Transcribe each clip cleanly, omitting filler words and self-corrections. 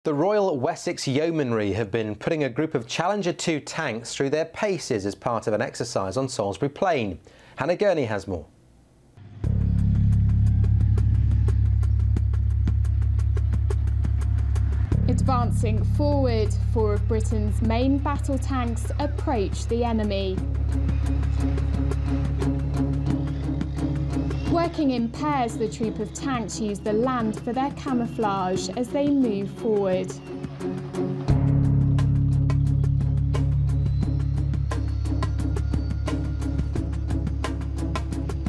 The Royal Wessex Yeomanry have been putting a group of Challenger 2 tanks through their paces as part of an exercise on Salisbury Plain. Gurney has more. Advancing forward, 4 of Britain's main battle tanks approach the enemy. Working in pairs, the troop of tanks use the land for their camouflage as they move forward.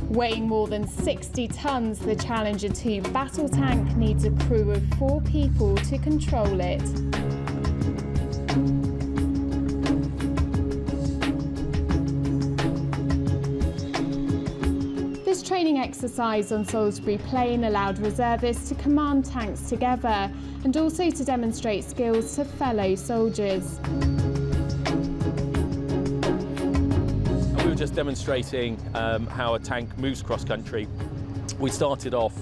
Weighing more than 60 tonnes, the Challenger 2 battle tank needs a crew of 4 people to control it. This training exercise on Salisbury Plain allowed reservists to command tanks together and also to demonstrate skills to fellow soldiers. We were just demonstrating how a tank moves cross-country. We started off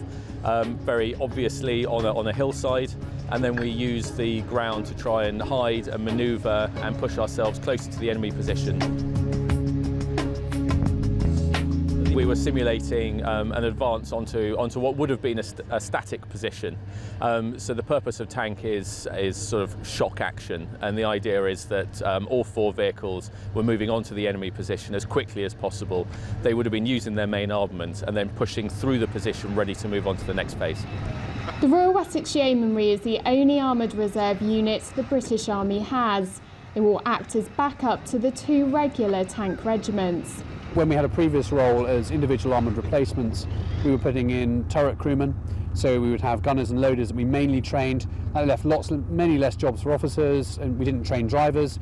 very obviously on a hillside, and then we used the ground to try and hide and manoeuvre and push ourselves closer to the enemy position. We were simulating an advance onto what would have been a static position. So the purpose of tank is sort of shock action, and the idea is that all 4 vehicles were moving onto the enemy position as quickly as possible. They would have been using their main armament and then pushing through the position ready to move on to the next phase. The Royal Wessex Yeomanry is the only armoured reserve unit the British Army has. It will act as backup to the 2 regular tank regiments. When we had a previous role as individual armoured replacements, we were putting in turret crewmen, so we would have gunners and loaders that we mainly trained. That left many less jobs for officers, and we didn't train drivers.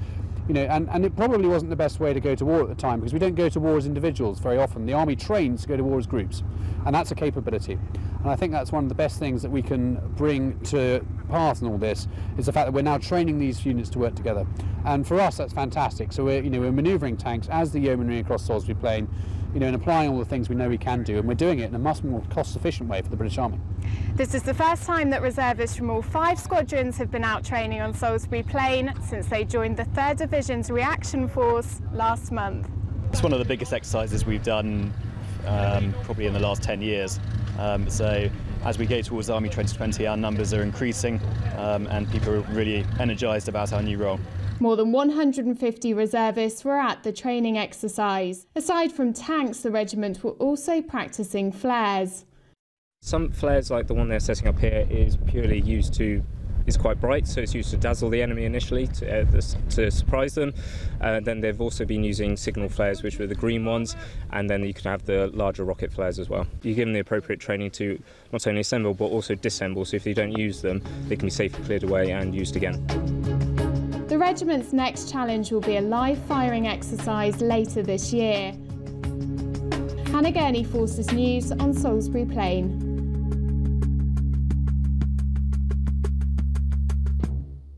And it probably wasn't the best way to go to war at the time, because we don't go to war as individuals very often. The army trains to go to war as groups, and that's a capability. And I think that's one of the best things that we can bring to pass in all this, is the fact that we're now training these units to work together. And for us, that's fantastic. So we're manoeuvring tanks as the Yeomanry across Salisbury Plain, and applying all the things we know we can do, and we're doing it in a much more cost-efficient way for the British Army. This is the first time that reservists from all 5 squadrons have been out training on Salisbury Plain since they joined the 3rd Division's reaction force last month. It's one of the biggest exercises we've done probably in the last 10 years. So as we go towards Army 2020, our numbers are increasing, and people are really energised about our new role. More than 150 reservists were at the training exercise. Aside from tanks, the regiment were also practising flares. Some flares, like the one they're setting up here, is quite bright, so it's used to dazzle the enemy initially, to surprise them. Then they've also been using signal flares, which were the green ones, and then you can have the larger rocket flares as well. You give them the appropriate training to not only assemble but also disassemble, so if they don't use them, they can be safely cleared away and used again. The regiment's next challenge will be a live firing exercise later this year. Gurney, Forces News on Salisbury Plain.